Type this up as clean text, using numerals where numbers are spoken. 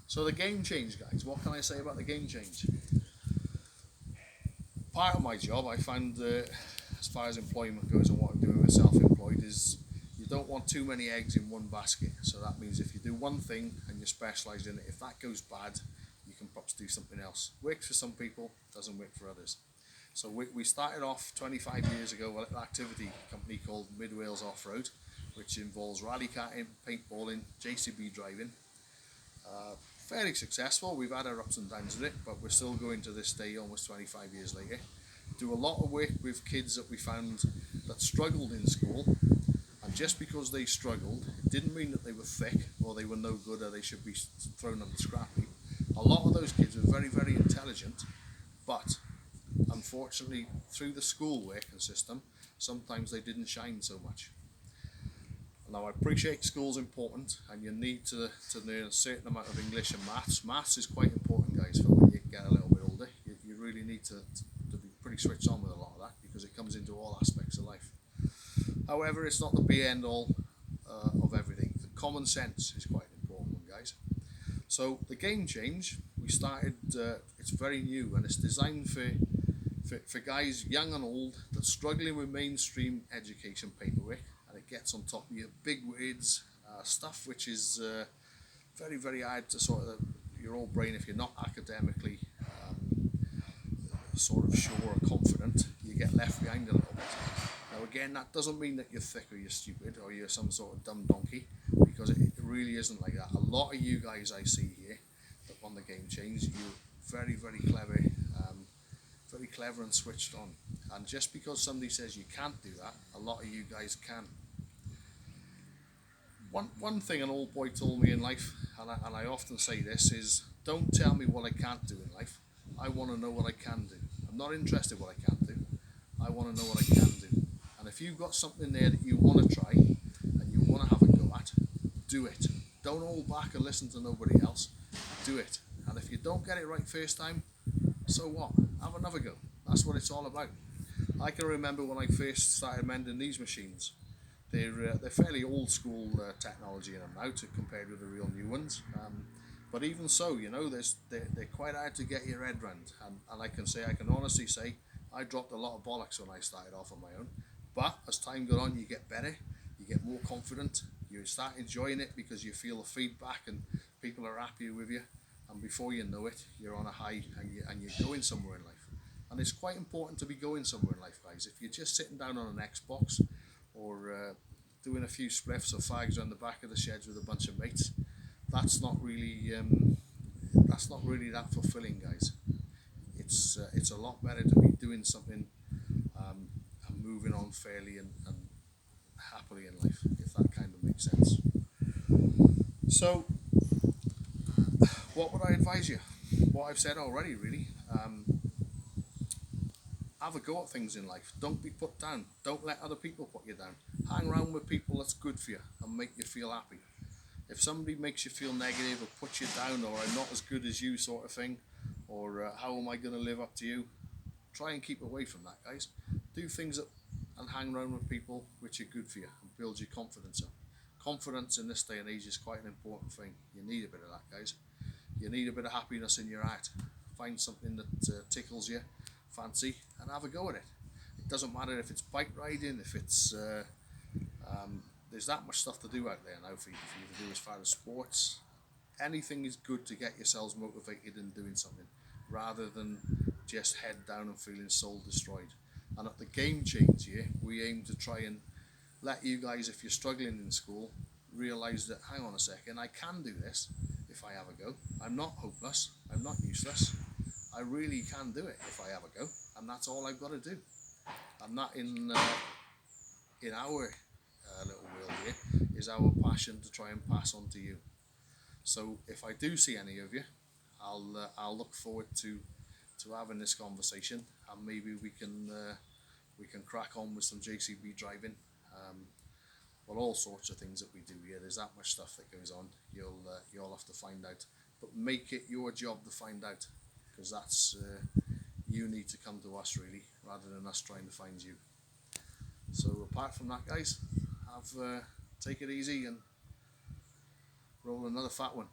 So the game change, guys. What can I say about the game change? Part of my job, I found, as far as employment goes and what I'm doing with self-employed, is you don't want too many eggs in one basket. So that means if you do one thing and you're specialised in it, if that goes bad, you can perhaps do something else. Works for some people, doesn't work for others. So we started off 25 years ago with an activity company called Mid Wales Off Road, which involves rally karting, paintballing, JCB driving. Fairly successful. We've had our ups and downs with it, but we're still going to this day, almost 25 years later. Do a lot of work with kids that we found that struggled in school, and just because they struggled, it didn't mean that they were thick or they were no good or they should be thrown on the scrap heap. A lot of those kids were very, very intelligent, but unfortunately, through the school working system, sometimes they didn't shine so much. Now, I appreciate school's important and you need to learn a certain amount of English and maths. Maths is quite important, guys, for when you get a little bit older. You really need to be pretty switched on with a lot of that because it comes into all aspects of life. However, it's not the be end all of everything. The common sense is quite an important one, guys. So the game change, we started, it's very new and it's designed for guys young and old that's struggling with mainstream education paperwork, and it gets on top of your big words, stuff which is very, very hard to sort of your old brain if you're not academically sort of sure or confident, you get left behind a little bit. Now again, that doesn't mean that you're thick or you're stupid or you're some sort of dumb donkey, because it really isn't like that. A lot of you guys I see here that on the game change, you're very, very clever, very clever and switched on. And just because somebody says you can't do that, a lot of you guys can. One thing an old boy told me in life, and I often say this, is don't tell me what I can't do in life. I want to know what I can do. I'm not interested in what I can't do. I want to know what I can do. And if you've got something there that you want to try and you want to have a go at, do it. Don't hold back and listen to nobody else. Do it. And if you don't get it right first time, so what? Have another go. That's what it's all about. I can remember when I first started mending these machines. They're fairly old school technology in them now to compared with the real new ones. But even so, you know, they're quite hard to get your head round. And I can honestly say, I dropped a lot of bollocks when I started off on my own. But as time goes on, you get better, you get more confident, you start enjoying it because you feel the feedback and people are happy with you. And before you know it, you're on a high and you're going somewhere in life. And it's quite important to be going somewhere in life, guys. If you're just sitting down on an Xbox or doing a few spliffs or fags around the back of the sheds with a bunch of mates, that's not really that fulfilling, guys. It's a lot better to be doing something and moving on fairly and happily in life, if that kind of makes sense. So, what would I advise you? What I've said already, really. Have a go at things in life. Don't be put down. Don't let other people put you down. Hang around with people that's good for you and make you feel happy. If somebody makes you feel negative or puts you down, or I'm not as good as you sort of thing, or how am I going to live up to you, try and keep away from that, guys. Do things that, and hang around with people which are good for you and build your confidence up. Confidence in this day and age is quite an important thing. You need a bit of that, guys. You need a bit of happiness in your heart. Find something that tickles you, fancy, and have a go at it. It doesn't matter if it's bike riding, if it's there's that much stuff to do out there now for you to do as far as sports. Anything is good to get yourselves motivated in doing something, rather than just head down and feeling soul destroyed. And at the game change here, we aim to try and let you guys, if you're struggling in school, realise that, hang on a second, I can do this if I have a go. I'm not hopeless, I'm not useless. I really can do it if I have a go, and that's all I've got to do. And that in our little world here is our passion to try and pass on to you. So if I do see any of you, I'll look forward to having this conversation, and maybe we can crack on with some JCB driving. Well, all sorts of things that we do here. There's that much stuff that goes on. You'll have to find out, but make it your job to find out, because that's you need to come to us really, rather than us trying to find you. So apart from that, guys, take it easy and roll another fat one.